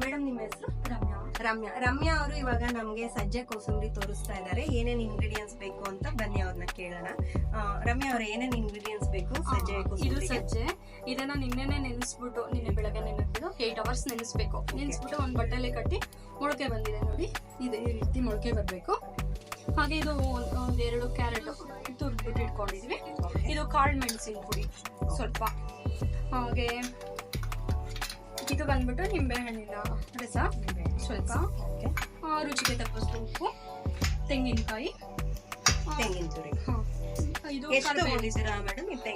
Madam ನಿಮ್ಮ ಹೆಸರು? ರಮ್ಯಾ. ರಮ್ಯಾ ಅವರು ಇವಾಗ ನಮ್ಗೆ ಸಜ್ಜೆ ಕೋಸಂಬರಿ ತೋರಿಸ್ತಾ ಇದ್ದಾರೆ. ಏನೇನ್ ಇಂಗ್ರೀಡಿಯೆಂಟ್ಸ್ ಬೇಕು ಅಂತ ಬನ್ನಿ ಅವ್ರನ್ನ ಕೇಳೋಣ. ರಮ್ಯಾ ಅವ್ರ ಏನೇನ್ ಇಂಗ್ರೀಡಿಯೆಂಟ್ಸ್ ಬೇಕು ಸಜ್ಜೆ ಕೋಸಂಬರಿ? ಇದು ಸಜ್ಜೆ, ಇದನ್ನ ನಿನ್ನೆನೆ ನೆನೆಸ್ಬಿಟ್ಟು, ನಿನ್ನೆ ಬೆಳಗ್ಗೆ ನೆನೆಸಿದ್ದು 8 hours ನೆನೆಸ್ಬೇಕು. ನೆನೆಸ್ಬಿಟ್ಟು ಒಂದು ಬಟ್ಟೆಲೆ ಕಟ್ಟಿ ಮೊಳಕೆ ಬಂದಿದೆ ನೋಡಿ, ಇದೇ ರೀತಿ ಮೊಳಕೆ ಬರಬೇಕು. ಹಾಗೆ ಇದು ಒಂದೆರಡು ಕ್ಯಾರೆಟ್ ತುರ್ದ್ಬಿಟ್ಟು ಇಟ್ಕೊಂಡಿದ್ವಿ. ಇದು ಕಾಳು ಮೆಣಸಿನ ಪುಡಿ ಸ್ವಲ್ಪ, ಹಾಗೆ ಇದು ಬಂದ್ಬಿಟ್ಟು ನಿಂಬೆ ಹಣ್ಣಿನ ರಸ ಸ್ವಲ್ಪ, ರುಚಿಗೆ ತಕ್ಕಷ್ಟು ಉಪ್ಪು, ತೆಂಗಿನಕಾಯಿ, ತೆಂಗಿನ ತುರಿ. ಇದು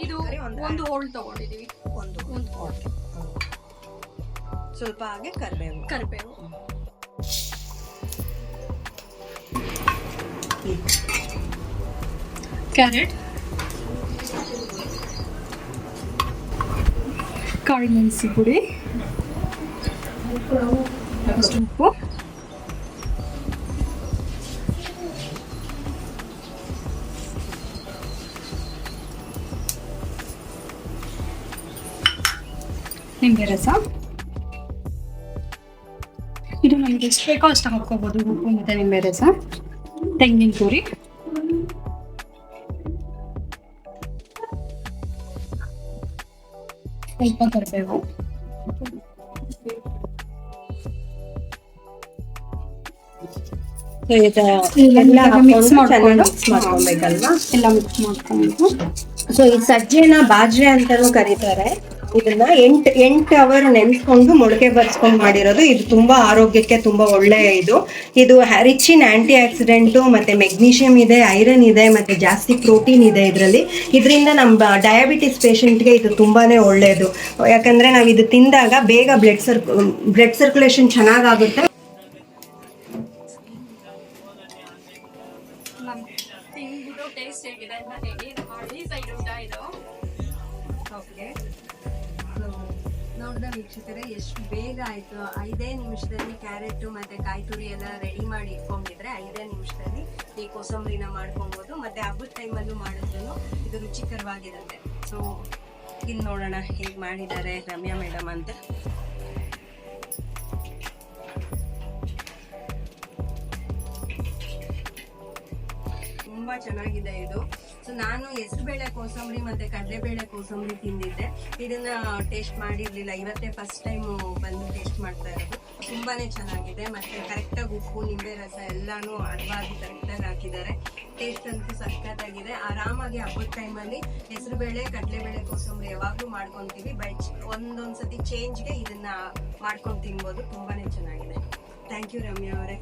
ಇದು ಒಂದು ಹೋಳ್ ತಗೊಂಡಿದೀವಿ, ಒಂದು ಸ್ವಲ್ಪ, ಹಾಗೆ ಕರಿಬೇವು. ಕ್ಯಾರೆಟ್, ಕಾಳು ಮೆಣಸಿ ಪುಡಿ, ಉಪ್ಪು, ನಿಂಬೆ ರಸ. ಇದು ನಮ್ಗೆ ಎಷ್ಟು ಬೇಕೋ ಅಷ್ಟು ಹಾಕೋಬಹುದು, ಉಪ್ಪು ಮತ್ತೆ ನಿಂಬೆ ರಸ, ತೆಂಗಿನ ತುರಿ, ಸ್ವಲ್ಪ ಕರಿಬೇವು, ಎಲ್ಲ ಮಿಕ್ಸ್ ಮಾಡ್ಕೊಬೇಕಲ್ವಾ? ಎಲ್ಲ ಮಿಕ್ಸ್ ಮಾಡ್ಕೊಂಡು. ಸೊ ಈ ಸಜ್ಜೆನ ಬಾಜ್ರೆ ಅಂತಾನೂ ಕರೀತಾರೆ. ಇದನ್ನ 8 hour ನೆನೆಸ್ಕೊಂಡು ಮೊಳಕೆ ಬರ್ಸ್ಕೊಂಡು ಮಾಡಿರೋದು. ಇದು ತುಂಬಾ ಆರೋಗ್ಯಕ್ಕೆ ತುಂಬಾ ಒಳ್ಳೆಯ ಇದು ರಿಚ್ ಇನ್ ಆಂಟಿ ಆಕ್ಸಿಡೆಂಟು, ಮತ್ತೆ ಮೆಗ್ನೀಷಿಯಂ ಇದೆ, ಐರನ್ ಇದೆ, ಮತ್ತೆ ಜಾಸ್ತಿ ಪ್ರೋಟೀನ್ ಇದೆ ಇದರಿಂದ ನಮ್ಮ ಡಯಾಬಿಟಿಸ್ ಪೇಷಂಟ್ಗೆ ಇದು ತುಂಬಾನೇ ಒಳ್ಳೆಯದು. ಯಾಕಂದ್ರೆ ನಾವು ಇದು ತಿಂದಾಗ ಬೇಗ ಬ್ಲಡ್ ಸರ್ಕ್ಯುಲೇಷನ್ ಚೆನ್ನಾಗಾಗುತ್ತೆ. ನೋಡಿದ ವೀಕ್ಷಕರೇ, ಎಷ್ಟು ಬೇಗ ಆಯ್ತು. 5 ನಿಮಿಷದಲ್ಲಿ ಕ್ಯಾರೆಟ್ ಮತ್ತೆ ಕಾಯಿ ತುರಿ ಎಲ್ಲ ರೆಡಿ ಮಾಡಿ ಇಟ್ಕೊಂಡಿದ್ರೆ 5 ನಿಮಿಷದಲ್ಲಿ ಈ ಕೋಸಂಬರಿನ ಮಾಡ್ಕೊಬೋದು. ಮತ್ತೆ ಹಬ್ಬದ ಟೈಮಲ್ಲೂ ಮಾಡಿದ್ರು ಇದು ರುಚಿಕರವಾಗಿರುತ್ತೆ. ಸೊ ಇಲ್ಲಿ ನೋಡೋಣ ಹೇಗೆ ಮಾಡಿದ್ದಾರೆ ರಮ್ಯಾ ಮೇಡಮ್ ಅಂತ. ತುಂಬಾ ಚೆನ್ನಾಗಿದೆ ಇದು. ಸೊ ನಾನು ಹೆಸರುಬೇಳೆ ಕೋಸಂಬರಿ ಮತ್ತೆ ಕಡಲೆಬೇಳೆ ಕೋಸಂಬರಿ ತಿಂದಿದ್ದೆ, ಇದನ್ನ ಟೇಸ್ಟ್ ಮಾಡಿರ್ಲಿಲ್ಲ. ಇವತ್ತೇ ಫಸ್ಟ್ ಟೈಮ್ ಬಂದು ಟೇಸ್ಟ್ ಮಾಡ್ತಾ ಇರೋದು. ತುಂಬಾನೇ ಚೆನ್ನಾಗಿದೆ. ಮತ್ತೆ ಕರೆಕ್ಟಾಗಿ ಉಪ್ಪು, ನಿಂಬೆ ರಸ ಎಲ್ಲಾನು ಹದವಾಗಿ ಕರೆಕ್ಟಾಗಿ ಹಾಕಿದ್ದಾರೆ. ಟೇಸ್ಟ್ ಅಂತೂ ಸಖತ್ತಾಗಿದೆ. ಆರಾಮಾಗಿ ಹಬ್ಬದ ಟೈಮಲ್ಲಿ ಹೆಸರುಬೇಳೆ ಕಡಲೆಬೇಳೆ ಕೋಸಂಬರಿ ಯಾವಾಗಲೂ ಮಾಡ್ಕೊತೀವಿ. ಒಂದೊಂದ್ಸತಿ ಚೇಂಜ್ಗೆ ಇದನ್ನ ಮಾಡ್ಕೊಂಡು ತಿನ್ಬೋದು. ತುಂಬಾನೇ ಚೆನ್ನಾಗಿದೆ. ಥ್ಯಾಂಕ್ ಯು ರಮ್ಯಾ ಅವರೇ.